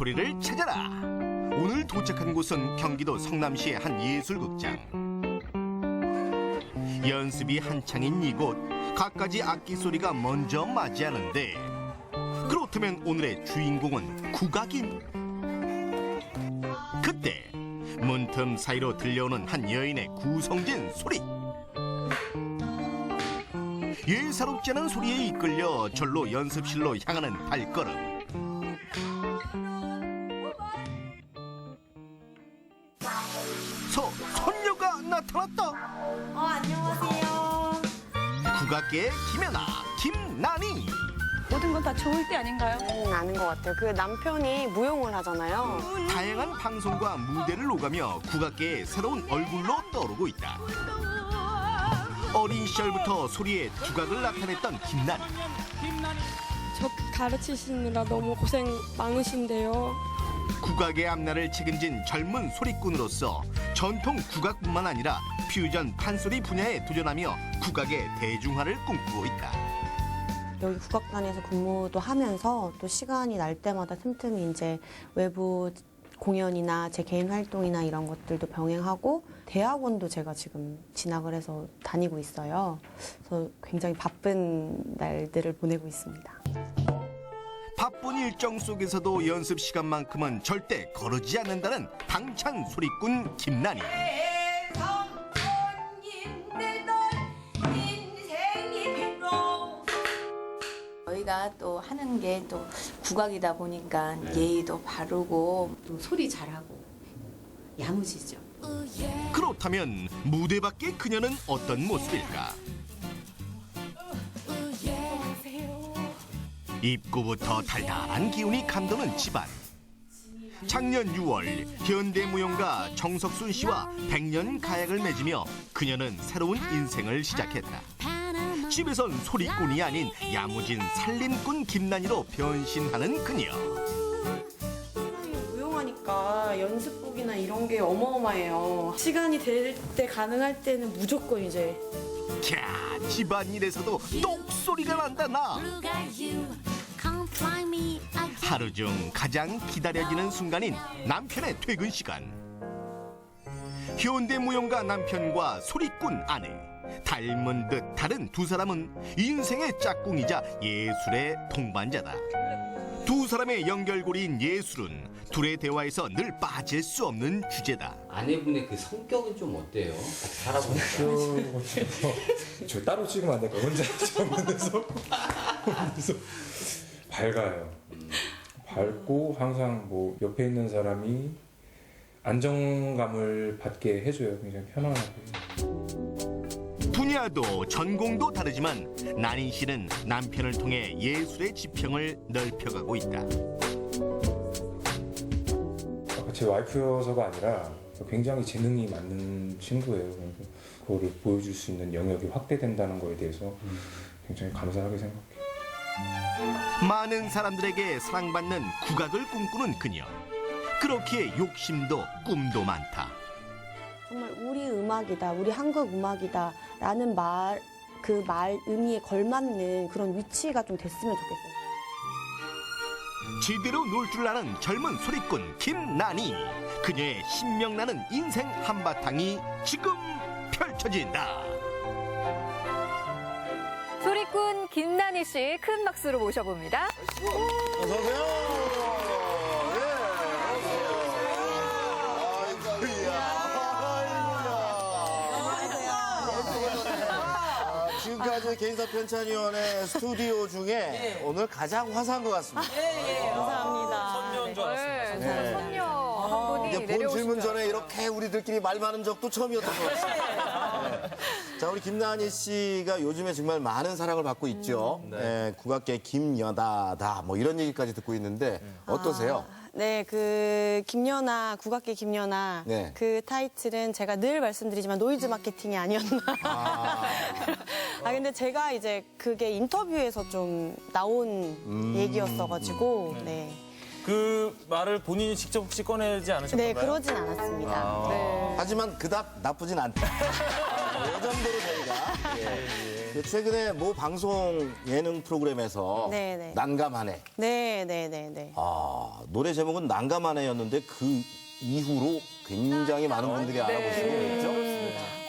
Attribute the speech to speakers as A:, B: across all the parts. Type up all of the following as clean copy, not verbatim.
A: 소리를 찾아라. 오늘 도착한 곳은 경기도 성남시의 한 예술극장. 연습이 한창인 이곳, 갖가지 악기 소리가 먼저 맞이하는데, 그렇다면 오늘의 주인공은 국악인? 그때 문틈 사이로 들려오는 한 여인의 구성진 소리. 예사롭지 않은 소리에 이끌려 절로 연습실로 향하는 발걸음. 손녀가 나타났다.
B: 안녕하세요.
A: 국악계의 김연아, 김난희.
B: 모든 건 다 좋을 때 아닌가요?
C: 아는 것 같아요. 그 남편이 무용을 하잖아요.
A: 다양한 방송과 무대를 오가며 국악계의 새로운 얼굴로 떠오르고 있다. 어린 시절부터 소리에 두각을 나타냈던 김난희.
D: 저 가르치시느라 너무 고생 많으신데요.
A: 국악의 앞날을 책임진 젊은 소리꾼으로서 전통 국악뿐만 아니라 퓨전 판소리 분야에 도전하며 국악의 대중화를 꿈꾸고 있다.
C: 여기 국악단에서 근무도 하면서 또 시간이 날 때마다 틈틈이 이제 외부 공연이나 제 개인 활동이나 이런 것들도 병행하고 대학원도 제가 지금 진학을 해서 다니고 있어요. 그래서 굉장히 바쁜 날들을 보내고 있습니다.
A: 바쁜 일정 속에서도 연습 시간만큼은 절대 거르지 않는다는 당찬 소리꾼 김난희.
E: 저희가 또 하는 게 또 국악이다 보니까 예의도 바르고 또 소리 잘하고 야무지죠.
A: 그렇다면 무대 밖의 그녀는 어떤 모습일까? 입구부터 달달한 기운이 감도는 집안. 작년 6월 현대무용가 정석순 씨와 100년 가약을 맺으며 그녀는 새로운 인생을 시작했다. 집에선 소리꾼이 아닌 야무진 살림꾼 김난희로 변신하는 그녀.
C: 무용하니까 연습복이나 이런 게 어마어마해요. 시간이 될 때 가능할 때는 무조건 이제
A: 캬, 집안일에서도 똑소리가 난다 나. 하루 중 가장 기다려지는 순간인 남편의 퇴근 시간. 현대무용가 남편과 소리꾼 아내, 닮은 듯 다른 두 사람은 인생의 짝꿍이자 예술의 동반자다. 두 사람의 연결고리인 예술은 둘의 대화에서 늘 빠질 수 없는 주제다.
F: 아내분의 그 성격은 좀 어때요? 같이 살아보니까.
G: 저 따로 찍으면 안 될까요? 혼자 찍는 데서 밝아요. 밝고 항상 뭐 옆에 있는 사람이 안정감을 받게 해줘요. 굉장히 편안하게.
A: 분야도 전공도 다르지만 난희 씨는 남편을 통해 예술의 지평을 넓혀가고 있다.
G: 제 와이프여서가 아니라 굉장히 재능이 많은 친구예요. 그래서 그거를 보여줄 수 있는 영역이 확대된다는 거에 대해서 굉장히 감사하게 생각해요.
A: 많은 사람들에게 사랑받는 국악을 꿈꾸는 그녀. 그렇기에 욕심도 꿈도 많다.
C: 정말 우리 음악이다, 우리 한국 음악이다 라는 그 말 의미에 걸맞는 그런 위치가 좀 됐으면 좋겠어요.
A: 제대로 놀 줄 아는 젊은 소리꾼 김난희. 그녀의 신명나는 인생 한바탕이 지금 펼쳐진다.
B: 소리꾼 김난희 씨 큰 박수로 모셔봅니다.
H: 어서 오세요. 지금까지 개인사 편찬위원회 스튜디오 중에 오늘 가장 화사한 것 같습니다.
C: 감사합니다.
H: 선녀인 줄 알았습니다.
B: 네, 선녀 한 분이
H: 이제 본
B: 내려오시고요.
H: 질문 전에 이렇게 우리들끼리 말 많은 적도 처음이었던 것 같습니다. 네. 자, 우리 김난희 씨가 요즘에 정말 많은 사랑을 받고 있죠. 네, 국악계 김연아다 뭐 이런 얘기까지 듣고 있는데 어떠세요?
C: 네, 그 김연아, 국악계 김연아
H: 네.
C: 그 타이틀은 제가 늘 말씀드리지만 노이즈 마케팅이 아니었나. 근데 제가 이제 그게 인터뷰에서 좀 나온 얘기였어가지고 네.
I: 그 말을 본인이 직접 혹시 꺼내지 않으셨나요?
C: 네, 그러진 않았습니다.
B: 네.
H: 하지만 그닥 나쁘진 않다. 이 정도로 저희가. 예. 최근에 모 방송 예능 프로그램에서
C: 네네.
H: 난감하네.
C: 네네네네.
H: 아, 노래 제목은 난감하네였는데 그 이후로 굉장히 많은 분들이 알아보시고 그랬죠?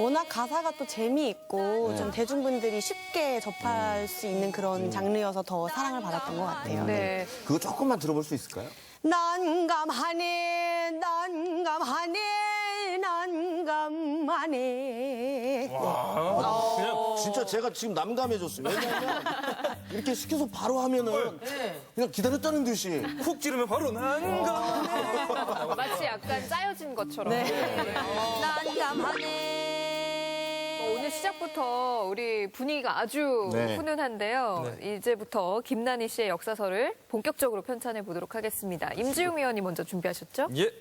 C: 워낙 가사가 또 재미있고
H: 네.
C: 좀 대중분들이 쉽게 접할 수 있는 그런 장르여서 더 사랑을 받았던 것 같아요.
B: 네.
H: 그거 조금만 들어볼 수 있을까요?
C: 난감하네, 난감하네, 난감하네.
I: 그냥
H: 진짜 제가 지금 난감해졌어요. 왜냐하면 이렇게 시켜서 바로 하면은 그냥 기다렸다는 듯이.
I: 훅 찌르면 바로 난감.
B: 마치 약간 짜여진 것처럼.
C: 난감하네.
B: 오늘 시작부터 우리 분위기가 아주
H: 네.
B: 훈훈한데요. 이제부터 김난희 씨의 역사설을 본격적으로 편찬해 보도록 하겠습니다. 임지웅 위원이 먼저 준비하셨죠?
I: 예.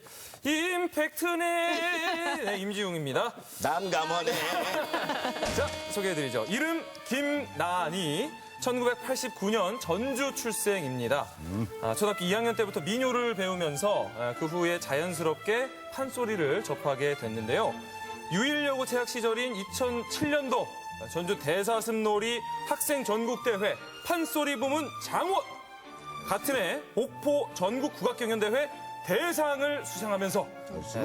I: 임팩트네. 네, 임지웅입니다.
H: 난감하네.
I: 자, 소개해드리죠. 이름 김난희. 1989년 전주 출생입니다. 초등학교 2학년 때부터 민요를 배우면서 그 후에 자연스럽게 판소리를 접하게 됐는데요. 유일여고 재학 시절인 2007년도 전주 대사슴놀이 학생 전국대회 판소리 부문 장원. 같은 해 옥포 전국 국악경연대회 대상을 수상하면서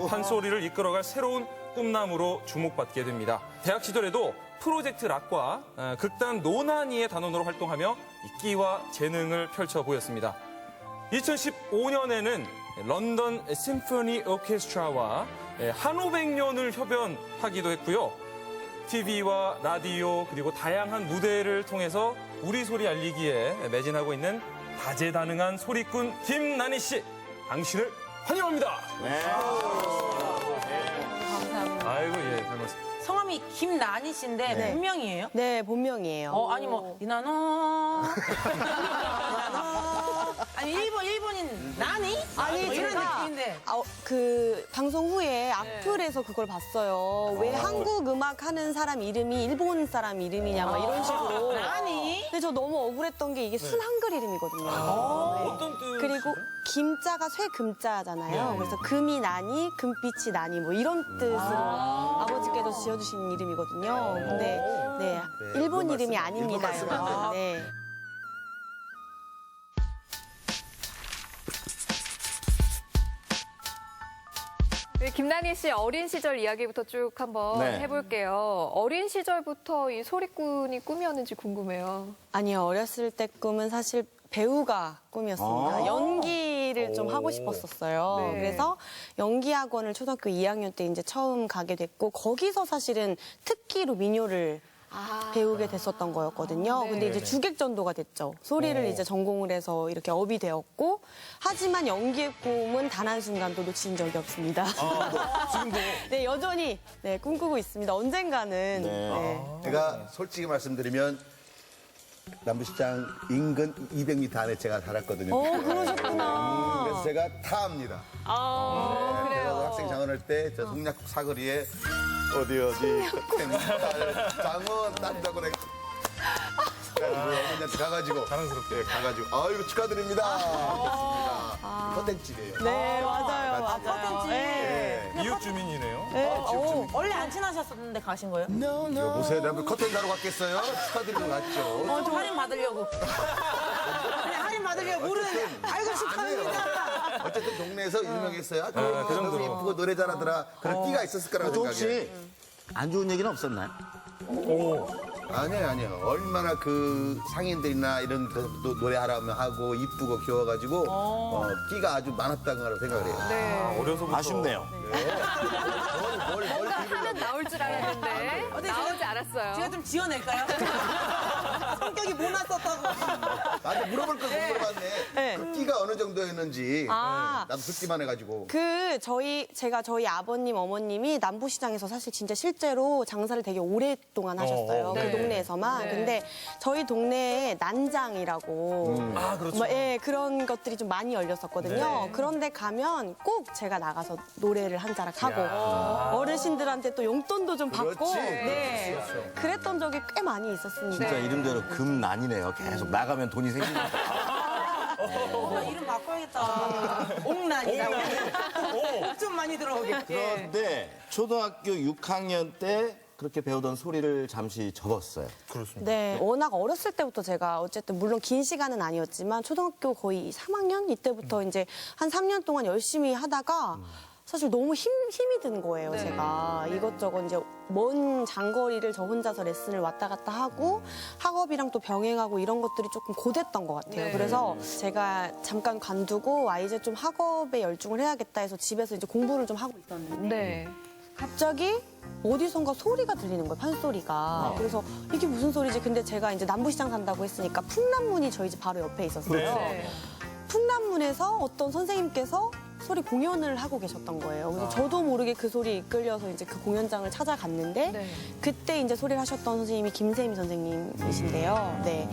I: 판소리를 이끌어갈 새로운 꿈나무로 주목받게 됩니다. 대학 시절에도 프로젝트 락과 극단 노나니의 단원으로 활동하며 끼와 재능을 펼쳐 보였습니다. 2015년에는 런던 심포니 오케스트라와 한500년을 협연하기도 했고요. TV와 라디오 그리고 다양한 무대를 통해서 우리 소리 알리기에 매진하고 있는 다재다능한 소리꾼 김난희 씨, 당신을 환영합니다.
E: 감사합니다.
I: 아이고 예, 별 말씀.
J: 성함이 김난희 씨인데 본명이에요?
C: 네, 본명이에요.
J: 아니 뭐 이나노 아니 일본인 나니?
C: 아니,
J: 뭐 이런
C: 제가
J: 느낌인데
C: 그 방송 후에 악플에서 그걸 봤어요. 왜 한국 음악 하는 사람 이름이 일본 사람 이름이냐 막 이런 식으로.
J: 나니?
C: 근데 저 너무 억울했던 게 이게 순 한글 이름이거든요. 네.
I: 어떤 뜻?
C: 그리고 김자가 쇠금자잖아요. 그래서 금이 나니, 금빛이 나니 뭐 이런 뜻으로 아버지께서 지어주신 이름이거든요. 근데 네, 일본 이름이 아닙니다. 여러분. 네.
B: 네, 김난희 씨 어린 시절 이야기부터 쭉 한번
H: 네.
B: 해볼게요. 어린 시절부터 이 소리꾼이 꿈이었는지 궁금해요.
C: 아니요, 어렸을 때 꿈은 사실 배우가 꿈이었습니다. 연기를 좀 하고 싶었었어요.
B: 네.
C: 그래서 연기학원을 초등학교 2학년 때 이제 처음 가게 됐고, 거기서 사실은 특기로 민요를 배우게 됐었던 거였거든요. 근데 이제 주객전도가 됐죠. 소리를 이제 전공을 해서 이렇게 업이 되었고, 하지만 연기의 꿈은 단 한순간도 놓친 적이 없습니다.
H: 지금도.
C: 네, 여전히 네, 꿈꾸고 있습니다. 언젠가는. 네.
K: 제가 솔직히 말씀드리면 남부시장 인근 200m 안에 제가 살았거든요.
C: 그러셨구나.
K: 그래서 제가 타합니다. 제가 학생 장원할 때 저 성약국 사거리에 어디 장원 딴다고 내가 어머니한테 가가지고
I: 자랑스럽게.
K: 가가지고 아이고 축하드립니다. 그렇습니다. 커튼집이에요.
C: 네, 맞아요.
J: 컨텐츠.
C: 네.
I: 이웃 주민이네요.
J: 원래 안 친하셨었는데 가신 거예요?
K: 이거 보세요. 내가 커튼 사러 갔겠어요? 축하드리러 갔죠.
J: 좀 할인 받으려고 그냥 할인 받으려고 모르는데 알고 축하합니다.
K: 어쨌든 동네에서 유명했어요. 아,
I: 그 정도로.
K: 너무 예쁘고 노래 잘하더라. 그런 끼가 있었을 거라고
H: 또
K: 생각해요.
H: 혹시 안 좋은 얘기는 없었나요?
K: 아니에요. 얼마나 그 상인들이나 이런 데서 노래하라면 하고 이쁘고 귀여워가지고 끼가 아주 많았다는 거라고 생각을 해요.
B: 네.
I: 어려서부터.
A: 아쉽네요.
B: 뭔가 하면 나올 줄 알았는데 나오지 않았어요.
J: 제가 좀 지어낼까요? 성격이 모났었다고.
K: 나한테 물어볼 걸 못 물어봤네.
C: 네.
K: 그 끼가 어느 정도였는지
C: 아.
K: 나도 듣기만 해가지고.
C: 제가 저희 아버님, 어머님이 남부시장에서 사실 진짜 실제로 장사를 되게 오랫동안 하셨어요. 그 동네에서만.
B: 네.
C: 근데 저희 동네에 난장이라고.
I: 그렇죠.
C: 뭐, 예, 그런 것들이 좀 많이 열렸었거든요. 그런데 가면 꼭 제가 나가서 노래를 한 자락 하고 어르신들한테 또 용돈도 좀 받고.
K: 그렇지.
C: 네. 그랬던 적이 꽤 많이 있었습니다.
H: 진짜 이름대로 금난이네요. 계속 나가면 돈이 생기니까.
J: 이름 바꿔야겠다. 옥난이라고. 좀 많이 들어오게.
H: 그런데 초등학교 6학년 때 그렇게 배우던 소리를 잠시 접었어요.
I: 그렇습니다.
C: 네, 워낙 어렸을 때부터 제가 어쨌든 물론 긴 시간은 아니었지만 초등학교 거의 3학년 이때부터 이제 한 3년 동안 열심히 하다가 사실 너무 힘이 든 거예요,
B: 네.
C: 제가. 이것저것 이제 먼 장거리를 저 혼자서 레슨을 왔다 갔다 하고 학업이랑 또 병행하고 이런 것들이 조금 고됐던 것 같아요.
B: 네.
C: 그래서 제가 잠깐 관두고 이제 좀 학업에 열중을 해야겠다 해서 집에서 이제 공부를 좀 하고 있었는데
B: 네.
C: 갑자기 어디선가 소리가 들리는 거예요, 판소리가. 그래서 이게 무슨 소리지? 근데 제가 이제 남부시장 산다고 했으니까 풍남문이 저희 집 바로 옆에 있었어요.
B: 네.
C: 풍남문에서 어떤 선생님께서 소리 공연을 하고 계셨던 거예요. 그래서 저도 모르게 그 소리에 이끌려서 이제 그 공연장을 찾아갔는데
B: 네.
C: 그때 이제 소리를 하셨던 선생님이 김세미 선생님이신데요. 네.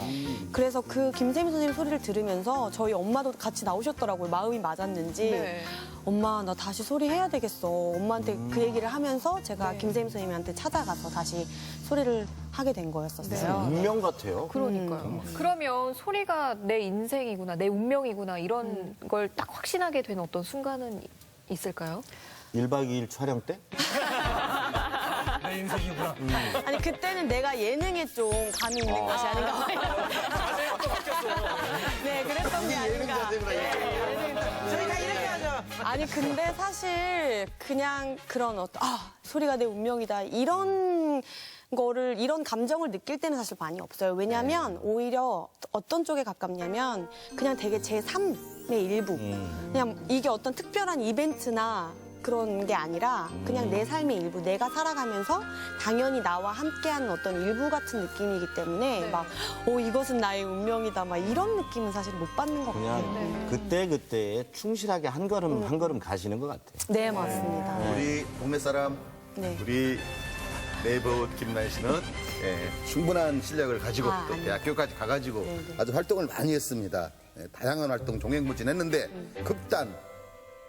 C: 그래서 그 김세미 선생님 소리를 들으면서 저희 엄마도 같이 나오셨더라고요. 마음이 맞았는지.
B: 네.
C: 엄마 나 다시 소리 해야 되겠어. 엄마한테 그 얘기를 하면서 제가
B: 네.
C: 김세미 선생님한테 찾아가서 다시 소리를 하게 된 거였었어요.
H: 운명 같아요.
B: 그러니까요. 그러면 소리가 내 인생이구나, 내 운명이구나 이런 걸 딱 확신하게 된 어떤 순간은 있을까요?
H: 1박 2일 촬영 때?
I: 내 인생이구나.
C: 아니 그때는 내가 예능에 좀 감이 있는 것이 아닌가 봐요. 네, 그랬던 게 아닌가.
J: 저희 다 이렇게 하죠.
C: 아니 근데 사실 그냥 그런 어떤 소리가 내 운명이다 이런 거를 이런 감정을 느낄 때는 사실 많이 없어요. 왜냐하면 오히려 어떤 쪽에 가깝냐면 그냥 되게 제 3의 일부. 그냥 이게 어떤 특별한 이벤트나 그런 게 아니라 그냥 내 삶의 일부, 내가 살아가면서 당연히 나와 함께하는 어떤 일부 같은 느낌이기 때문에
B: 네.
C: 막 이것은 나의 운명이다 막 이런 느낌은 사실 못 받는 것 같아요.
H: 그냥 그때그때에 충실하게 한 걸음 한 걸음 가시는 것 같아요.
C: 네, 맞습니다.
K: 우리 동네 사람,
C: 네.
K: 우리 네이버 김나희 씨는 충분한 실력을 가지고 또
C: 아니요.
K: 대학교까지 가가지고
C: 네.
K: 아주 활동을 많이 했습니다. 다양한 활동 종횡무진했는데 극단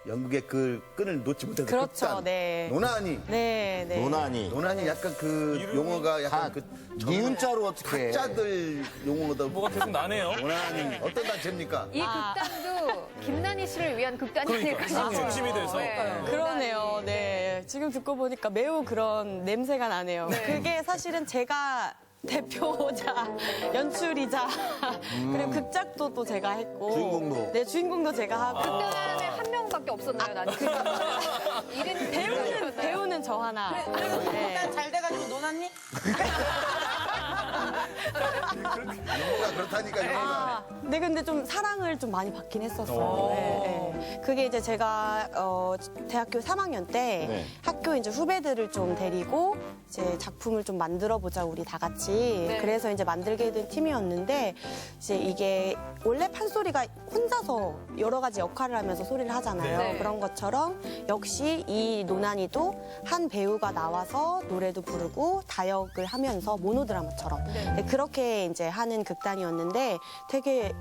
K: 영국의 그 끈을 놓지 못해서
C: 그렇죠,
K: 극단
C: 네.
K: 노나니
C: 네, 네.
K: 노나니 약간 그 용어가 약간 그
H: 니은자로 어떻게 해?
K: 가짜들 용어다.
I: 뭐가 계속 나네요.
K: 노나니 어떤 단체입니까?
B: 이 극단도 김난희 씨를 위한 극단이
I: 그러니까
B: 아닐까 싶어요.
I: 중심이 돼서.
B: 네.
C: 그러네요. 네. 지금 듣고 보니까 매우 그런 냄새가 나네요. 그게 사실은 제가 대표자, 연출이자 그리고 극작도 또 제가 했고
H: 주인공도.
C: 네, 주인공도 제가 하고
B: 극단에 한 명밖에 없었나요, 나는?
C: 배우는 저 하나. 네.
J: 일단 잘 돼가지고 논았니?
K: 용어가 그렇다니까 용어가.
C: 네, 근데 좀 사랑을 좀 많이 받긴 했었어요. 네, 네. 그게 이제 제가 대학교 3학년 때
H: 네.
C: 학교 이제 후배들을 좀 데리고 이제 작품을 좀 만들어 보자 우리 다 같이.
B: 네.
C: 그래서 이제 만들게 된 팀이었는데 이제 이게 원래 판소리가 혼자서 여러 가지 역할을 하면서 소리를 하잖아요.
B: 네.
C: 그런 것처럼 역시 이 노난이도 한 배우가 나와서 노래도 부르고 다역을 하면서 모노드라마처럼 네, 그렇게 이제 하는 극단이었는데 되게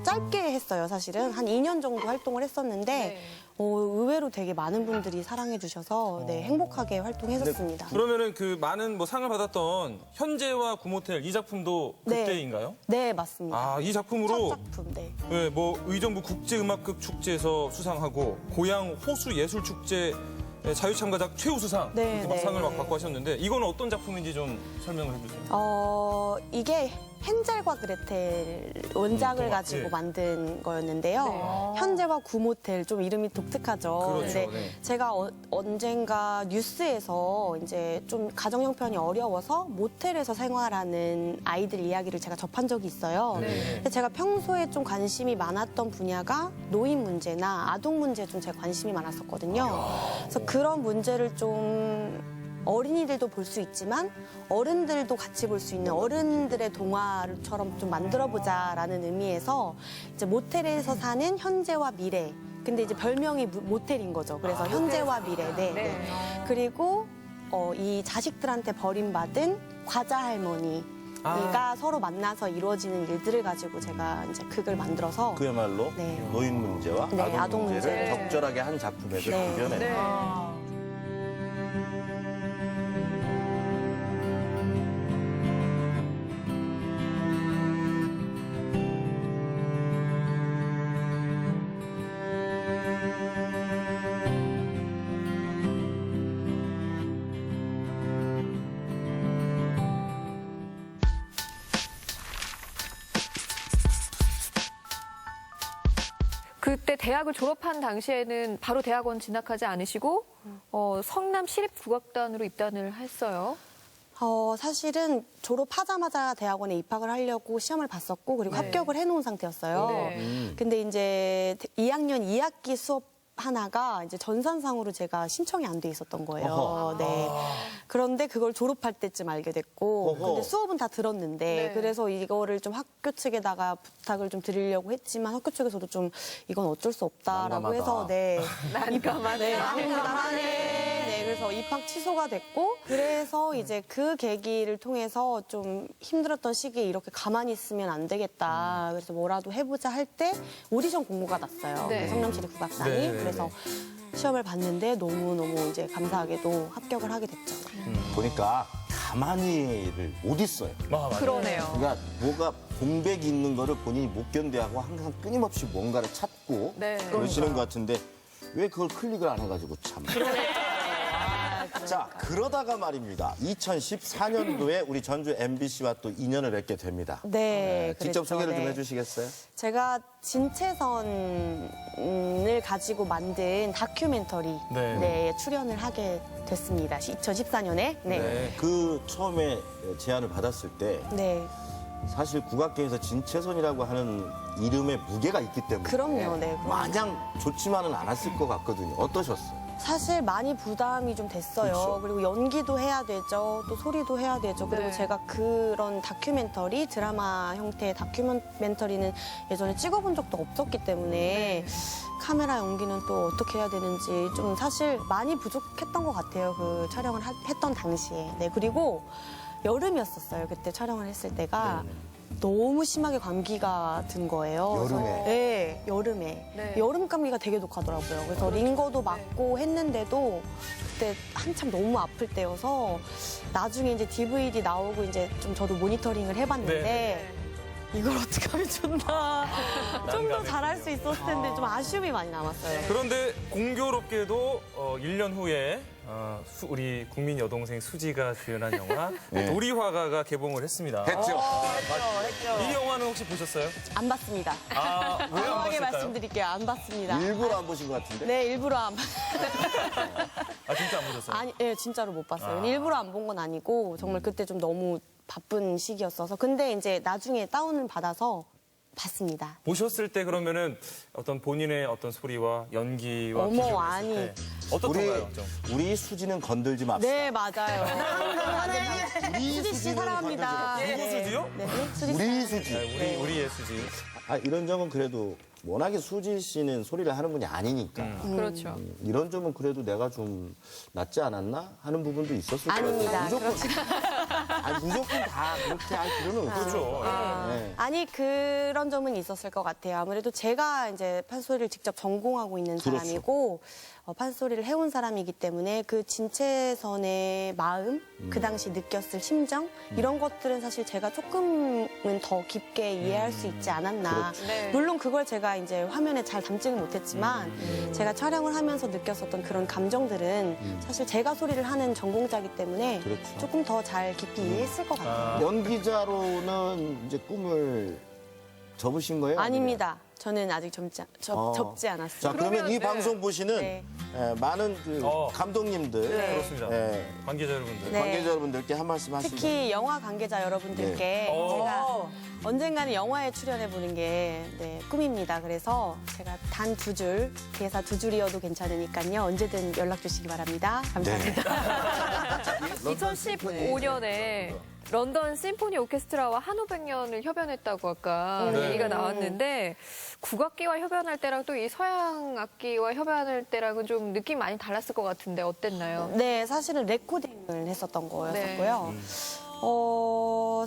C: 짧게 했어요, 사실은. 한 2년 정도 활동을 했었는데
B: 네.
C: 의외로 되게 많은 분들이 사랑해 주셔서 네, 행복하게 활동했었습니다.
I: 그러면은 그 많은 뭐 상을 받았던 현재와 구모텔 이 작품도
C: 네.
I: 그때인가요?
C: 네, 맞습니다.
I: 아, 이
C: 첫
I: 작품으로
C: 작품, 네.
I: 네, 뭐 의정부 국제음악극 축제에서 수상하고 고양 호수 예술 축제 자유참가작 최우수상
C: 네,
I: 이렇게 막
C: 네.
I: 상을 막 받고 하셨는데 이거는 어떤 작품인지 좀 설명을 해주세요.
C: 이게 헨젤과 그레텔 원작을
I: 또
C: 가지고
I: 네.
C: 만든 거였는데요. 현재와 구모텔 좀 이름이 독특하죠.
I: 그렇죠,
C: 근데
I: 네.
C: 제가 언젠가 뉴스에서 이제 좀 가정 형편이 어려워서 모텔에서 생활하는 아이들 이야기를 제가 접한 적이 있어요.
B: 네.
C: 근데 제가 평소에 좀 관심이 많았던 분야가 노인 문제나 아동 문제에 좀 제가 관심이 많았었거든요. 그래서 그런 문제를 좀 어린이들도 볼 수 있지만 어른들도 같이 볼 수 있는 어른들의 동화처럼 좀 만들어보자라는 의미에서 이제 모텔에서 사는 현재와 미래. 근데 이제 별명이 모텔인 거죠. 그래서 현재와 미래. 네. 네. 그리고 이 자식들한테 버림받은 과자 할머니가 서로 만나서 이루어지는 일들을 가지고 제가 이제 극을 만들어서
H: 그야말로
C: 네.
H: 노인 문제와
C: 네,
H: 아동,
C: 아동
H: 문제를
C: 문제.
H: 적절하게 한 작품에서
C: 네.
H: 구현해요.
B: 네. 그때 대학을 졸업한 당시에는 바로 대학원 진학하지 않으시고 성남 시립국악단으로 입단을 했어요.
C: 사실은 졸업하자마자 대학원에 입학을 하려고 시험을 봤었고 그리고
B: 네.
C: 합격을 해놓은 상태였어요.
B: 네.
C: 근데 이제 2학년 2학기 수업 하나가 이제 전산상으로 제가 신청이 안 돼 있었던 거예요.
H: 어허.
C: 네. 그런데 그걸 졸업할 때쯤 알게 됐고,
H: 어허.
C: 근데 수업은 다 들었는데,
B: 네.
C: 그래서 이거를 좀 학교 측에다가 부탁을 좀 드리려고 했지만 학교 측에서도 좀 이건 어쩔 수 없다라고
H: 난감하다.
C: 해서 네.
B: 난감하네.
C: 난감하네. 네, 그래서 입학 취소가 됐고, 그래서 이제 그 계기를 통해서 좀 힘들었던 시기에 이렇게 가만히 있으면 안 되겠다. 그래서 뭐라도 해보자 할 때 오디션 공고가 났어요.
B: 네.
C: 성남시립국악단이.
I: 네, 네, 네.
C: 그래서 시험을 봤는데 이제 감사하게도 합격을 하게 됐죠.
H: 보니까 가만히를 못 있어요.
I: 맞아요.
B: 그러네요.
H: 그러니까 뭐가 공백이 있는 거를 본인이 못 견뎌하고 항상 끊임없이 뭔가를 찾고
B: 네.
H: 그러시는 것 같은데 왜 그걸 클릭을 안 해가지고 참. 자, 그러다가 말입니다. 2014년도에 우리 전주 MBC와 또 인연을 맺게 됩니다.
C: 네,
H: 직접
C: 그랬죠.
H: 소개를 좀
C: 네.
H: 해주시겠어요?
C: 제가 진채선을 가지고 만든 다큐멘터리
I: 네.
C: 네, 출연을 하게 됐습니다. 2014년에. 네.
H: 그 처음에 제안을 받았을 때
C: 네.
H: 사실 국악계에서 진채선이라고 하는 이름의 무게가 있기 때문에
C: 그럼요, 네, 그럼요.
H: 마냥 좋지만은 않았을 것 같거든요. 어떠셨어요?
C: 사실 많이 부담이 좀 됐어요.
H: 그렇죠.
C: 그리고 연기도 해야 되죠. 또 소리도 해야 되죠. 그리고
B: 네.
C: 제가 그런 다큐멘터리, 드라마 형태의 다큐멘터리는 예전에 찍어본 적도 없었기 때문에 카메라 연기는 또 어떻게 해야 되는지 좀 사실 많이 부족했던 것 같아요. 그 촬영을 했던 당시에. 네, 그리고 여름이었었어요. 그때 촬영을 했을 때가. 너무 심하게 감기가 든 거예요.
H: 여름에?
C: 그래서, 네, 여름에.
B: 네.
C: 여름 감기가 되게 독하더라고요. 그래서 링거도 맞고 했는데도 그때 한참 너무 아플 때여서 나중에 이제 DVD 나오고 이제 좀 저도 모니터링을 해봤는데
I: 네.
C: 이걸 어떻게 하면 좋나. 좀 더 잘할 수 있었을 텐데 좀 아쉬움이 많이 남았어요.
I: 그런데 공교롭게도 1년 후에 우리 국민 여동생 수지가 주연한 영화
H: 네.
I: 도리화가가 개봉을 했습니다.
H: 했죠.
I: 이 영화는 혹시 보셨어요?
C: 안 봤습니다.
I: 아, 왜 안
C: 정확하게
I: 봤을까요?
C: 말씀드릴게요. 안 봤습니다.
H: 일부러 안 보신 것 같은데?
C: 네, 일부러 안 봤어요.
I: 아, 진짜 안 보셨어요?
C: 아니, 예, 진짜로 못 봤어요.
I: 아.
C: 일부러 안 본 건 아니고 정말 그때 좀 너무 바쁜 시기였어서. 근데 이제 나중에 다운을 받아서 봤습니다.
I: 보셨을 때 그러면은 어떤 본인의 어떤 소리와 연기와
C: 어머,
I: 비교했을
C: 아니.
I: 때 어떻던가요? 좀?
H: 우리 수지는 건들지 맙시다.
C: 네, 맞아요.
H: 우리
C: 수지 씨
H: 수지는
C: 사랑합니다.
H: 건들지
I: 누구 수지요?
C: 네, 수지
H: 맙시다.
C: 씨.
H: 우리 수지.
I: 네, 우리의 수지.
H: 아, 이런 점은 그래도 워낙에 수지 씨는 소리를 하는 분이 아니니까
B: 그렇죠.
H: 이런 점은 그래도 내가 좀 낫지 않았나 하는 부분도 있었을 거예요.
C: 아닙니다.
H: 무조건, 아니, 무조건 다 그렇게 할 필요는 없어요.
I: 그렇죠.
H: 네.
C: 아니 그런 점은 있었을 것 같아요. 아무래도 제가 이제 판소리를 직접 전공하고 있는
H: 그렇죠.
C: 사람이고 판소리를 해온 사람이기 때문에 그 진채선의 마음, 그 당시 느꼈을 심정 이런 것들은 사실 제가 조금은 더 깊게 이해할 수 있지 않았나.
B: 네.
C: 물론 그걸 제가 이제 화면에 잘 담지는 못했지만 제가 촬영을 하면서 느꼈었던 그런 감정들은 사실 제가 소리를 하는 전공자이기 때문에
H: 그렇죠.
C: 조금 더 잘 깊이 이해했을 것 같아요.
H: 연기자로는 이제 꿈을 접으신 거예요?
C: 아닙니다. 저는 아직 접지
H: 자,
C: 않았어요.
H: 그러면 이
B: 네.
H: 방송 보시는
C: 네.
H: 많은 그 감독님들,
I: 그렇습니다. 관계자 여러분들.
C: 네.
H: 관계자 여러분들께 한 말씀 하시죠.
C: 특히 영화 관계자 여러분들께
I: 네.
C: 제가 언젠가는 영화에 출연해보는 게 꿈입니다. 그래서 제가 단 2줄, 대사 2줄이어도 괜찮으니까요. 언제든 연락 주시기 바랍니다. 감사합니다.
B: 2015년에 런던 심포니 오케스트라와 한오백년을 협연했다고 아까
I: 네.
B: 얘기가 나왔는데 국악기와 협연할 때랑 또 이 서양 악기와 협연할 때랑은 좀 느낌 많이 달랐을 것 같은데 어땠나요?
C: 네, 사실은 레코딩을 했었던 거였었고요.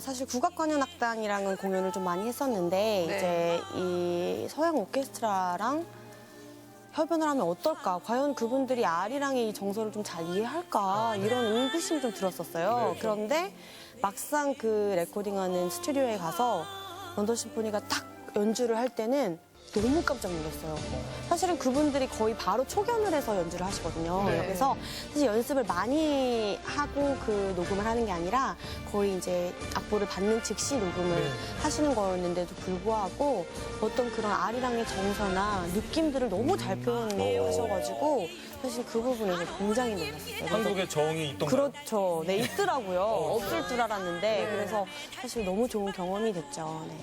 C: 사실 국악관현악단이랑은 공연을 좀 많이 했었는데
B: 네.
C: 이제 이 서양 오케스트라랑 협연을 하면 어떨까? 과연 그분들이 아리랑의 이 정서를 좀 잘 이해할까? 이런 의구심이 좀 들었었어요. 그런데 막상 그 레코딩하는 스튜디오에 가서 런던 심포니가 딱 연주를 할 때는 너무 깜짝 놀랐어요. 사실은 그분들이 거의 바로 초견을 해서 연주를 하시거든요.
B: 네.
C: 그래서 사실 연습을 많이 하고 그 녹음을 하는 게 아니라 거의 이제 악보를 받는 즉시 녹음을 하시는 거였는데도 불구하고 어떤 그런 아리랑의 정서나 느낌들을 너무 잘 표현하셔가지고 사실 그 부분에 이제 굉장히 놀랐어요.
I: 한국의 정이 있던
C: 그렇죠. 네, 있더라고요. 없을 줄 알았는데 그래서 사실 너무 좋은 경험이 됐죠. 네.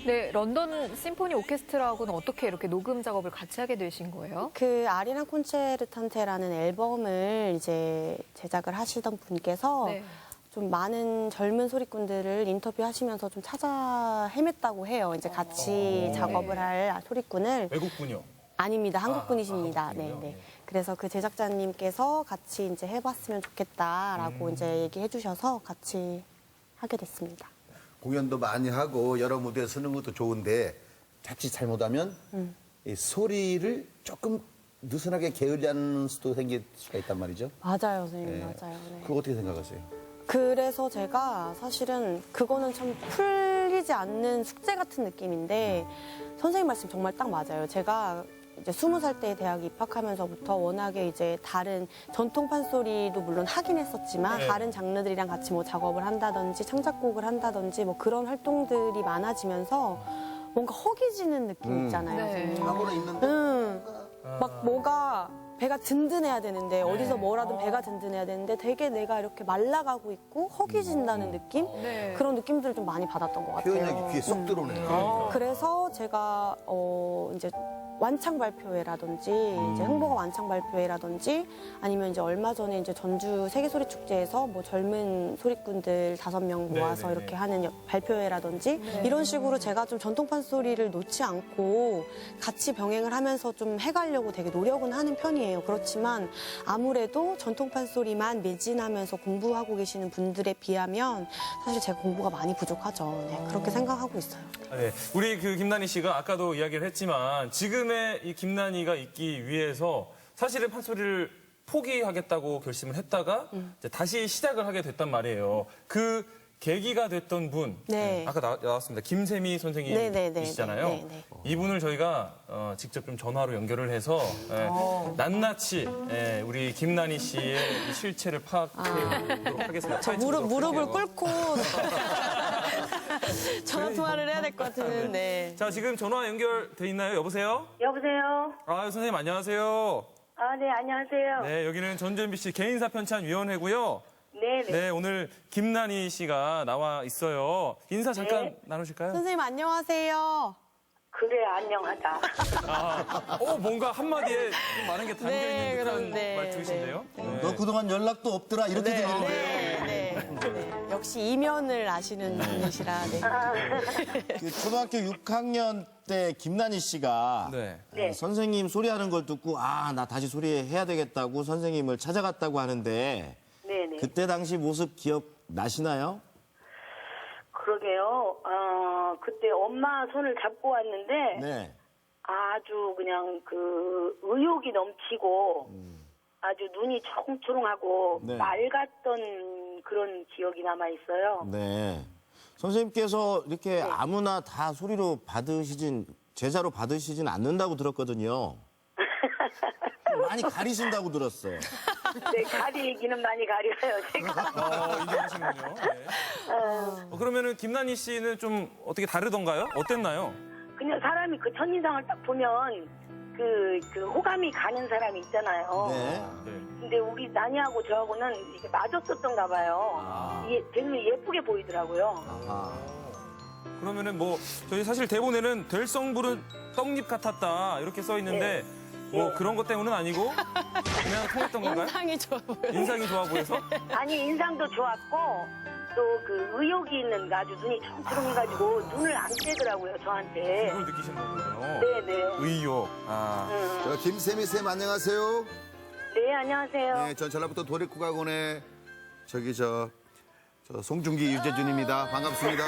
B: 네, 런던 심포니 오케스트라하고는 어떻게 이렇게 녹음 작업을 같이 하게 되신 거예요?
C: 그 아리랑 콘체르탄테라는 앨범을 이제 제작을 하시던 분께서
B: 네.
C: 좀 많은 젊은 소리꾼들을 인터뷰하시면서 좀 찾아 헤맸다고 해요. 이제 같이 작업을 할 소리꾼을.
I: 외국분이요.
C: 아닙니다. 한국분이십니다.
I: 한국분이요?
C: 네. 그래서 그 제작자님께서 같이 이제 해봤으면 좋겠다라고 이제 얘기해 주셔서 같이 하게 됐습니다.
K: 공연도 많이 하고 여러 무대에 서는 것도 좋은데 자칫 잘못하면 이 소리를 조금 느슨하게 게으르는 수도 생길 수가 있단 말이죠.
C: 맞아요, 선생님.
K: 네.
C: 맞아요. 네.
K: 그거 어떻게 생각하세요?
C: 그래서 제가 사실은 그거는 참 풀리지 않는 숙제 같은 느낌인데 선생님 말씀 정말 딱 맞아요. 제가 이제 20살 때 대학에 입학하면서부터 워낙에 이제 다른 전통 판소리도 물론 하긴 했었지만
I: 네.
C: 다른 장르들이랑 같이 뭐 작업을 한다든지 창작곡을 한다든지 뭐 그런 활동들이 많아지면서 뭔가 허기지는 느낌 있잖아요.
B: 네.
C: 선생님.
K: 하고는 있는데
C: 막 뭐가 배가 든든해야 되는데 어디서 뭐라든 배가 든든해야 되는데 되게 내가 이렇게 말라가고 있고 허기진다는 느낌?
B: 네.
C: 그런 느낌들을 좀 많이 받았던 것 같아요.
K: 표현력이 귀에 쏙 들어오네요.
C: 그래서 제가 이제 완창 발표회라든지 이제 흥보가 완창 발표회라든지 아니면 이제 얼마 전에 이제 전주 세계소리 축제에서 뭐 젊은 소리꾼들 5명 모아서
I: 네네네.
C: 이렇게 하는 발표회라든지 이런 식으로 제가 좀 전통판 소리를 놓지 않고 같이 병행을 하면서 좀 해가려고 되게 노력은 하는 편이에요. 그렇지만 아무래도 전통판 소리만 매진하면서 공부하고 계시는 분들에 비하면 사실 제가 공부가 많이 부족하죠. 네, 그렇게 생각하고 있어요.
I: 네, 우리 그 김난희 씨가 아까도 이야기를 했지만 지금의 이 김난희가 있기 위해서 사실은 판소리를 포기하겠다고 결심을 했다가 이제 다시 시작을 하게 됐단 말이에요. 그 계기가 됐던 분,
C: 네.
I: 아까 나왔습니다. 김세미 선생님이시잖아요.
C: 네네네.
I: 이분을 저희가 직접 좀 전화로 연결을 해서 낱낱이 우리 김난희 씨의 이 실체를 파악해보도록 하겠습니다.
C: 저 무릎을 꿇고 전화 통화를 해야 될 것 같은. 네.
I: 자, 지금 전화 연결돼 있나요? 여보세요?
L: 여보세요?
I: 아, 선생님 안녕하세요.
L: 아, 네, 안녕하세요.
I: 네, 여기는 전주 MBC 개인사 편찬위원회고요.
L: 네네.
I: 네, 오늘 김난희 씨가 나와 있어요. 인사 잠깐 나누실까요?
C: 선생님 안녕하세요.
L: 그래, 안녕하다.
I: 뭔가 한마디에 좀 많은 게 담겨 있는 듯한
C: 그런데,
I: 말투이신데요. 네.
H: 너 그동안 연락도 없더라 이렇게 들리는데.
C: 네. 역시 이면을 아시는 분이시라. 네.
H: 그 초등학교 6학년 때 김난희 씨가
I: 네.
L: 네.
H: 선생님 소리하는 걸 듣고 나 다시 소리해야 되겠다고 선생님을 찾아갔다고 하는데
L: 네네.
H: 그때 당시 모습 기억 나시나요?
L: 그러게요. 그때 엄마 손을 잡고 왔는데
H: 네.
L: 아주 그냥 그 의욕이 넘치고 아주 눈이 초롱초롱하고
H: 네.
L: 맑았던 그런 기억이 남아 있어요.
H: 네. 선생님께서 이렇게 아무나 다 소리로 제자로 받으시진 않는다고 들었거든요. 많이 가리신다고 들었어요.
L: 네, 가리기는 많이 가려요, 제가.
I: 인정하시는군요. 네. 그러면은 김난희 씨는 좀 어떻게 다르던가요? 어땠나요?
L: 그냥 사람이 그 첫인상을 딱 보면 그 호감이 가는 사람이 있잖아요.
H: 네.
L: 근데 우리 난이하고 저하고는 이게 맞았었던가 봐요. 이게 되게 예쁘게 보이더라고요.
I: 그러면은 뭐 저희 사실 대본에는 될성부른 떡잎 같았다 이렇게 써 있는데 뭐 그런 것 때문은 아니고 그냥 통했던 건가요?
C: 인상이 좋아 보여요.
I: 인상이 좋아 보여서?
L: 아니 인상도 좋았고 또 그 의욕이 있는 아주 눈이 청초롱해가지고 눈을 안 떼더라고요 저한테.
I: 그걸 느끼신 거군요.
L: 네네.
I: 의욕.
K: 저 김세미 쌤 안녕하세요.
L: 네 안녕하세요.
K: 네, 전 전라북도 도래국악원의 저 송중기 유재준입니다. 반갑습니다.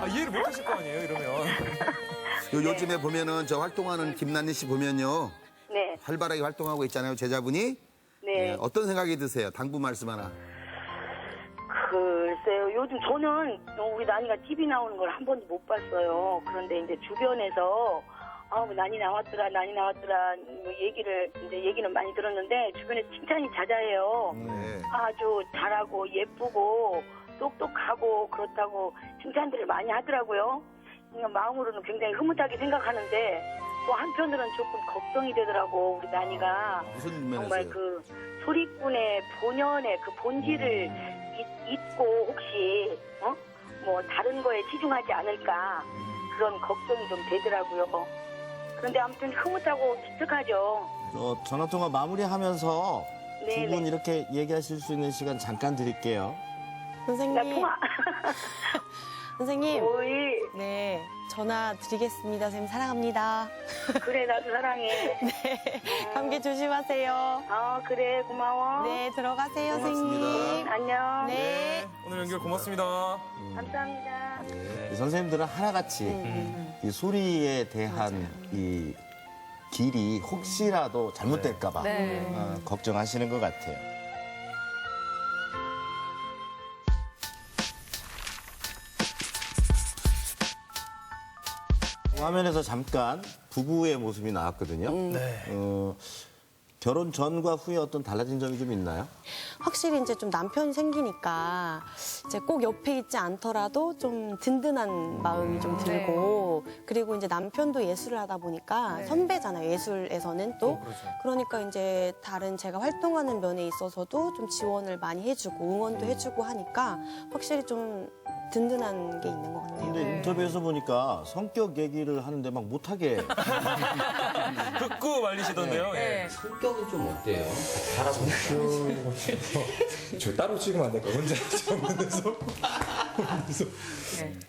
I: 이해를 못 하실 거 아니에요, 이러면.
K: 요즘에 보면은 저 활동하는 김난희 씨 보면요.
L: 네.
K: 활발하게 활동하고 있잖아요, 제자분이.
L: 네.
K: 어떤 생각이 드세요? 당부 말씀 하나.
L: 글쎄요. 요즘 저는 우리 난이가 TV 나오는 걸 한 번도 못 봤어요. 그런데 이제 주변에서 뭐 난이 나왔더라 뭐 얘기는 많이 들었는데 주변에 칭찬이 자자해요. 아주 잘하고 예쁘고 똑똑하고 그렇다고 칭찬들을 많이 하더라고요. 그러니까 마음으로는 굉장히 흐뭇하게 생각하는데 또 한편으로는 조금 걱정이 되더라고. 우리 난이가
K: 무슨 면에서요?
L: 정말 그 소리꾼의 본연의 그 본질을 잊고 혹시 뭐 다른 거에 치중하지 않을까 그런 걱정이 좀 되더라고요. 그런데 아무튼 흐뭇하고 기특하죠.
H: 전화통화 마무리하면서 두
L: 네네.
H: 분 이렇게 얘기하실 수 있는 시간 잠깐 드릴게요.
L: 나
C: 선생님,
L: 통화.
C: 선생님,
L: 오이.
C: 네, 전화 드리겠습니다. 선생님 사랑합니다.
L: 그래 나도 사랑해.
C: 네, 감기 조심하세요.
L: 그래 고마워.
C: 네, 들어가세요,
K: 고맙습니다.
C: 선생님.
L: 안녕.
C: 네.
I: 오늘 연결 고맙습니다.
L: 감사합니다.
H: 이 선생님들은 하나같이 이 소리에 대한 이 길이 혹시라도 잘못될까봐
B: 네.
H: 걱정하시는 것 같아요. 화면에서 잠깐 부부의 모습이 나왔거든요. 결혼 전과 후에 어떤 달라진 점이 좀 있나요?
C: 확실히 이제 좀 남편이 생기니까 이제 꼭 옆에 있지 않더라도 좀 든든한 마음이 좀 들고 그리고 이제 남편도 예술을 하다 보니까 선배잖아요. 예술에서는 또 그러니까 이제 다른 제가 활동하는 면에 있어서도 좀 지원을 많이 해주고 응원도 해주고 하니까 확실히 좀 든든한 게 있는 것 같아요.
H: 근데 인터뷰에서 보니까 성격 얘기를 하는데 막 못하게
I: 흑구 말리시던데요. 예.
F: 성격은 좀 어때요? 잘하고
G: 저 따로 찍으면 안 될까? 혼자 적으면서.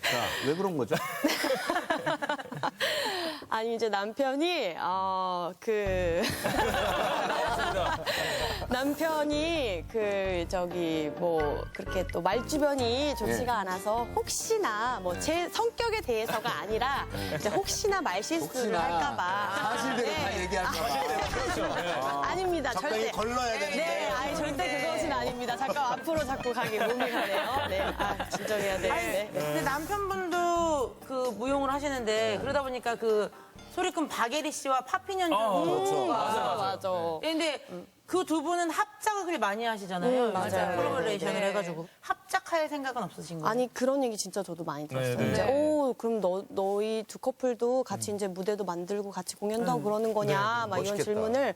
H: 자, 왜 그런 거죠?
C: 아니 이제 남편이 남편이 뭐 그렇게 또 말주변이 좋지가 않아서 혹시나 뭐 제 성격에 대해서가 아니라 이제 혹시나 말실수를 할까봐
H: 사실대로 다 얘기할까봐.
C: 아닙니다.
H: 적당히
C: 절대.
H: 걸러야 되는데.
C: 네, 아니 절대 그것은 아닙니다. 잠깐 앞으로 자꾸 가기 몸이 가네요. 네, 진정해야 되는데.
J: 근데 남편분도 그 무용을 하시는데 그러다 보니까 그 소리꾼 박예리 씨와 파피년
H: 그렇죠.
C: 맞아.
J: 근데 그 두 분은 합작을 많이 하시잖아요.
C: 맞아요.
J: 콜라보레이션을
C: 네.
J: 해가지고 합작할 생각은 없으신 거예요?
C: 아니 그런 얘기 진짜 저도 많이 들었어요.
I: 네, 네.
C: 이제 그럼 너희 두 커플도 같이 이제 무대도 만들고 같이 공연도 하고 그러는 거냐 막 이런
K: 멋있겠다.
C: 질문을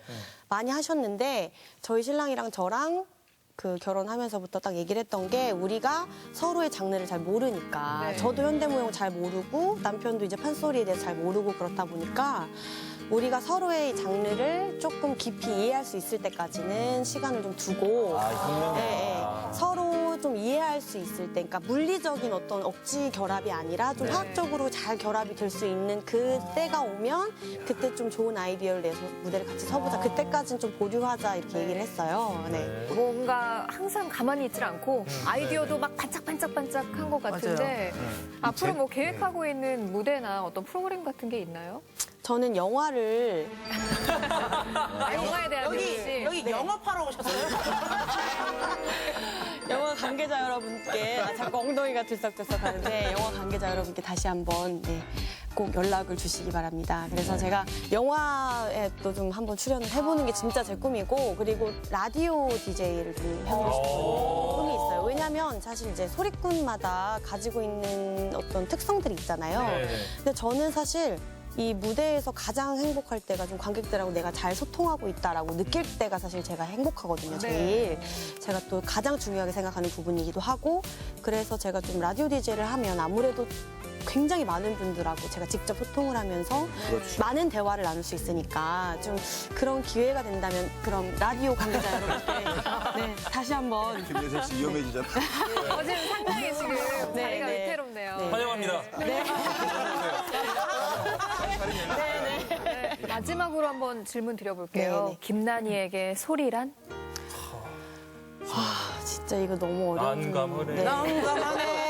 C: 많이 하셨는데 저희 신랑이랑 저랑 그 결혼하면서부터 딱 얘기를 했던 게 우리가 서로의 장르를 잘 모르니까 저도 현대무용 잘 모르고 남편도 이제 판소리에 대해서 잘 모르고 그렇다 보니까 우리가 서로의 장르를 조금 깊이 이해할 수 있을 때까지는 시간을 좀 두고 서로 좀 이해할 수 있을 때 그러니까 물리적인 어떤 억지 결합이 아니라 좀 화학적으로 잘 결합이 될 수 있는 그 때가 오면 그때 좀 좋은 아이디어를 내서 무대를 같이 서보자. 그때까지는 좀 보류하자 이렇게 얘기를 했어요. 네.
B: 뭔가 항상 가만히 있질 않고 아이디어도 막 반짝반짝반짝한 것 같은데 앞으로 뭐 계획하고 있는 무대나 어떤 프로그램 같은 게 있나요?
C: 저는 영화를
B: 영화에 대한
J: 여기 영업하러 오셨어요?
C: 영화 관계자 여러분께 자꾸 엉덩이가 들썩들썩하는데 영화 관계자 여러분께 다시 한번 꼭 연락을 주시기 바랍니다. 그래서 제가 영화에 또 좀 한번 출연을 해보는 게 진짜 제 꿈이고 그리고 라디오 DJ를 좀 해보고 싶은 꿈이 있어요. 왜냐하면 사실 이제 소리꾼마다 가지고 있는 어떤 특성들이 있잖아요. 근데 저는 사실 이 무대에서 가장 행복할 때가 좀 관객들하고 내가 잘 소통하고 있다라고 느낄 때가 사실 제가 행복하거든요, 제일. 제가 또 가장 중요하게 생각하는 부분이기도 하고 그래서 제가 좀 라디오 DJ를 하면 아무래도 굉장히 많은 분들하고 제가 직접 소통을 하면서 많은 대화를 나눌 수 있으니까 좀 그런 기회가 된다면 그럼 라디오 관계자 여러분께 다시 한번
H: 김예슬 씨 위험해지잖아.
B: 지금 상당히 지금 자리가 위태롭네요.
I: 환영합니다.
B: 마지막으로 한번 질문 드려볼게요. 김난희에게 소리란?
C: 진짜 이거 너무 어려운
I: 난감하네.
J: 난감하네.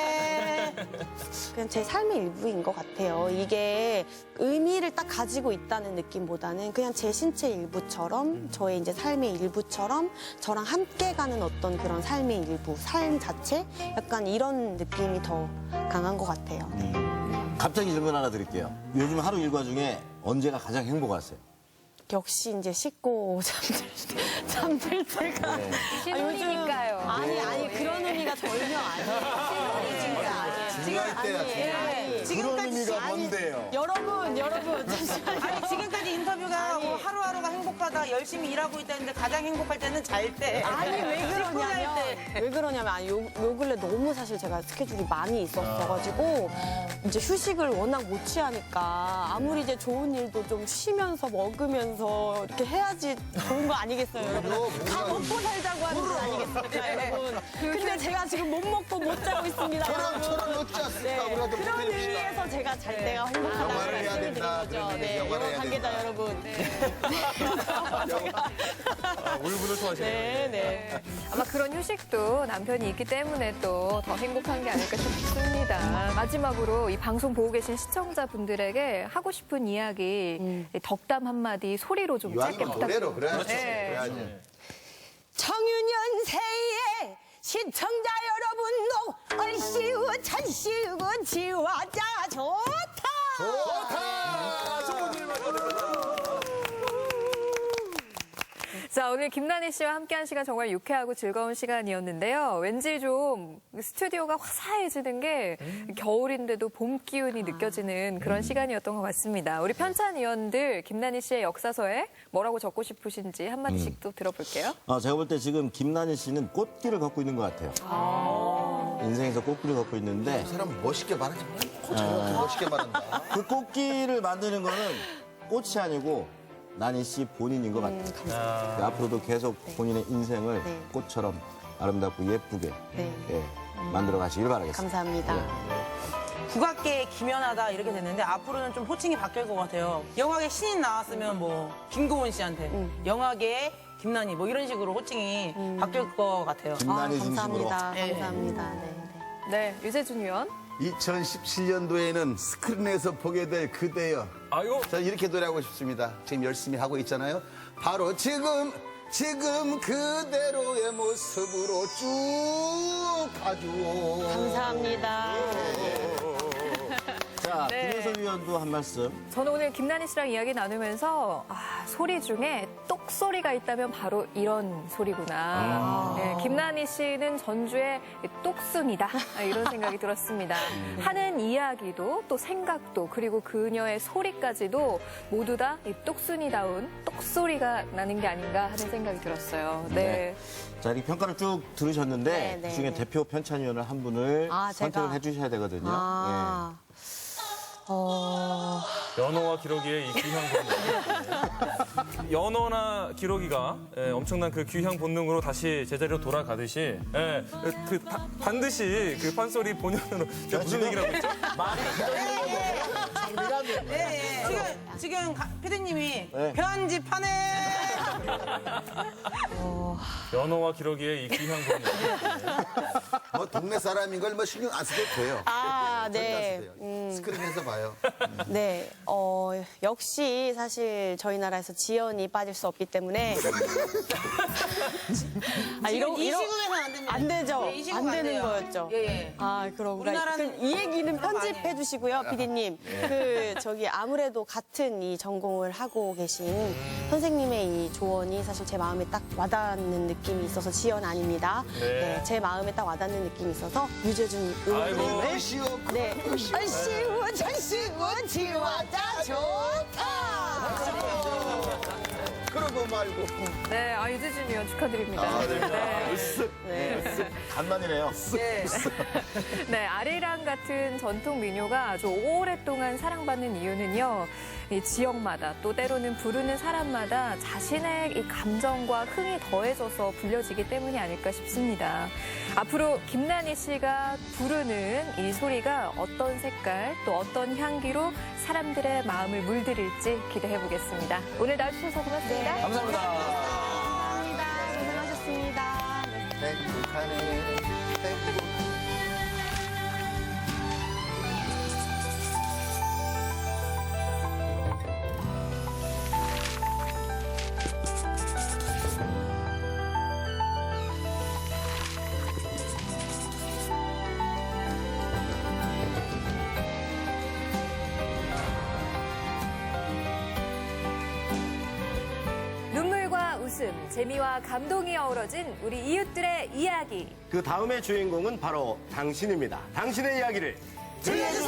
C: 그냥 제 삶의 일부인 것 같아요. 이게 의미를 딱 가지고 있다는 느낌보다는 그냥 제 신체 일부처럼 저의 이제 삶의 일부처럼 저랑 함께 가는 어떤 그런 삶의 일부, 삶 자체 약간 이런 느낌이 더 강한 것 같아요. 네.
H: 갑자기 질문 하나 드릴게요. 요즘 하루 일과 중에 언제가 가장 행복하세요?
C: 역시 이제 씻고 잠들 때가
B: 신혼이니까요.
C: 아니 그런 의미가 전혀 아니에요. 진짜 아니에요.
K: 중요할 때야,
C: 아니,
H: 그런 의미가 뭔데요?
C: 여러분 잠시만요.
J: 아니 지금까지 인터뷰가 뭐 하루하루가 행복하다 열심히 일하고 있다는데 가장 행복할 때는 잘 때.
C: 아니 왜 그러냐면 아니 요 근래 너무 사실 제가 스케줄이 많이 있었어가지고 이제 휴식을 워낙 못 취하니까 아무리 이제 좋은 일도 좀 쉬면서 먹으면서 이렇게 해야지 좋은 거 아니겠어요, 여러분? 다 먹고 살자고 하는 거 아니겠습니까, 여러분? 근데 제가 지금 못 먹고 못 자고 있습니다.
K: 저런 놓지 않습니까? 우리가 좀
C: 그런
K: 해봅시다.
C: 의미에서 제가 잘 때가 행복하다고
K: 영화를 해야
C: 말씀을 드린
K: 된다.
C: 거죠.
K: 그런
C: 네,
K: 영화를
C: 영화
K: 해야
C: 관계자
K: 된다.
C: 여러분.
I: 울분을 토하시네요.
C: 네.
B: 아마 그런 휴식도 남편이 있기 때문에 또 더 행복한 게 아닐까 싶습니다. 마지막으로 이 방송 보고 계신 시청자분들에게 하고 싶은 이야기 덕담 한마디 소리로 좀 짧게
K: 이왕이면 노래로
B: 부탁드립니다.
K: 그래야지.
B: 네.
K: 그래야지.
C: 청유년세의 시청자 여러분도 얼씨우 찬씨우 지화자 좋다.
K: 좋다. 좋은 일만
B: 자, 오늘 김나니 씨와 함께한 시간 정말 유쾌하고 즐거운 시간이었는데요. 왠지 좀 스튜디오가 화사해지는 게 겨울인데도 봄 기운이 느껴지는 그런 시간이었던 것 같습니다. 우리 편찬 위원들 김나니 씨의 역사서에 뭐라고 적고 싶으신지 한마디씩 또 들어볼게요.
H: 제가 볼 때 지금 김나니 씨는 꽃길을 걷고 있는 것 같아요. 인생에서 꽃길을 걷고 있는데
K: 사람 멋있게 말하지 말고 저렇게 멋있게 말한다.
H: 그 꽃길을 만드는 거는 꽃이 아니고 나니 씨 본인인 것 같아요.
C: 감사합니다.
H: 앞으로도 계속 본인의 인생을
C: 네.
H: 꽃처럼 아름답고 예쁘게
C: 네.
H: 만들어 가시길 바라겠습니다.
C: 감사합니다.
J: 국악계 김연하다 이렇게 됐는데 앞으로는 좀 호칭이 바뀔 것 같아요. 영화계 신인 나왔으면 뭐 김고은 씨한테 영화계 김나니 뭐 이런 식으로 호칭이 바뀔 것 같아요.
H: 김나니 중심으로.
C: 감사합니다.
J: 네.
C: 감사합니다.
B: 네, 유재준 위원.
K: 2017년도에는 스크린에서 보게 될 그대여.
I: 아이고.
K: 저는 이렇게 노래하고 싶습니다. 지금 열심히 하고 있잖아요. 바로 지금 그대로의 모습으로 쭉 가죠.
C: 감사합니다.
H: 자,
B: 네.
H: 김효선 위원도 한 말씀.
B: 저는 오늘 김나니 씨랑 이야기 나누면서 소리 중에 똑소리가 있다면 바로 이런 소리구나. 네, 김나니 씨는 전주의 똑순이다. 이런 생각이 들었습니다. 하는 이야기도 또 생각도 그리고 그녀의 소리까지도 모두 다 이 똑순이다운 똑소리가 나는 게 아닌가 하는 생각이 들었어요. 네.
H: 자, 이렇게 평가를 쭉 들으셨는데
C: 네, 네,
H: 그중에
C: 네.
H: 대표 편찬위원을 한 분을
C: 아,
H: 선택을
C: 제가?
H: 해주셔야 되거든요.
I: 연호와 기러기의 이 귀향 본능. 연호나 기러기가 엄청난 그 귀향 본능으로 다시 제자리로 돌아가듯이 반드시 그 판소리 본연으로 제가 무슨 얘기를 하고 있죠?
J: 지금 피디님이
H: 네.
J: 편집하네.
I: 연호와 기러기의 이 귀향 본능.
K: 뭐 동네 사람인 걸 뭐 신경 안 써도 돼요.
C: 네.
K: 절대 안 써도 돼요. 스크린에서 봐요.
C: 네, 역시 사실 저희 나라에서 지연이 빠질 수 없기 때문에.
J: 지금 이 시국에는 안 됩니다.
C: 안 되죠?
J: 네, 이 시국
C: 안
J: 안
C: 되는
J: 돼요.
C: 거였죠?
J: 예.
C: 그런가.
J: 우리나라는
C: 이 얘기는
J: 그런 거
C: 편집해
J: 아니에요.
C: 주시고요, 피디님. 아무래도 같은 이 전공을 하고 계신 선생님의 이 조언이 사실 제 마음에 딱 와닿는 느낌이 있어서 지연 아닙니다. 네, 제 마음에 딱 와닿는 느낌이 있어서 유재준 의원님을. 네. 얼씨우, 절씨우, 지화자 좋다.
K: 그러고 말고.
B: 네, 유재준 위원 축하드립니다.
H: 간만이네요.
B: 네, 아리랑 같은 전통 민요가 아주 오랫동안 사랑받는 이유는요. 이 지역마다 또 때로는 부르는 사람마다 자신의 이 감정과 흥이 더해져서 불려지기 때문이 아닐까 싶습니다. 앞으로 김나니 씨가 부르는 이 소리가 어떤 색깔 또 어떤 향기로 사람들의 마음을 물들일지 기대해 보겠습니다. 오늘 나와주셔서 고맙습니다.
H: 감사합니다.
C: 감사합니다. 고생하셨습니다.
K: 행복하네. 행복.
B: 웃음, 재미와 감동이 어우러진 우리 이웃들의 이야기.
H: 그 다음의 주인공은 바로 당신입니다. 당신의 이야기를 들려주세요.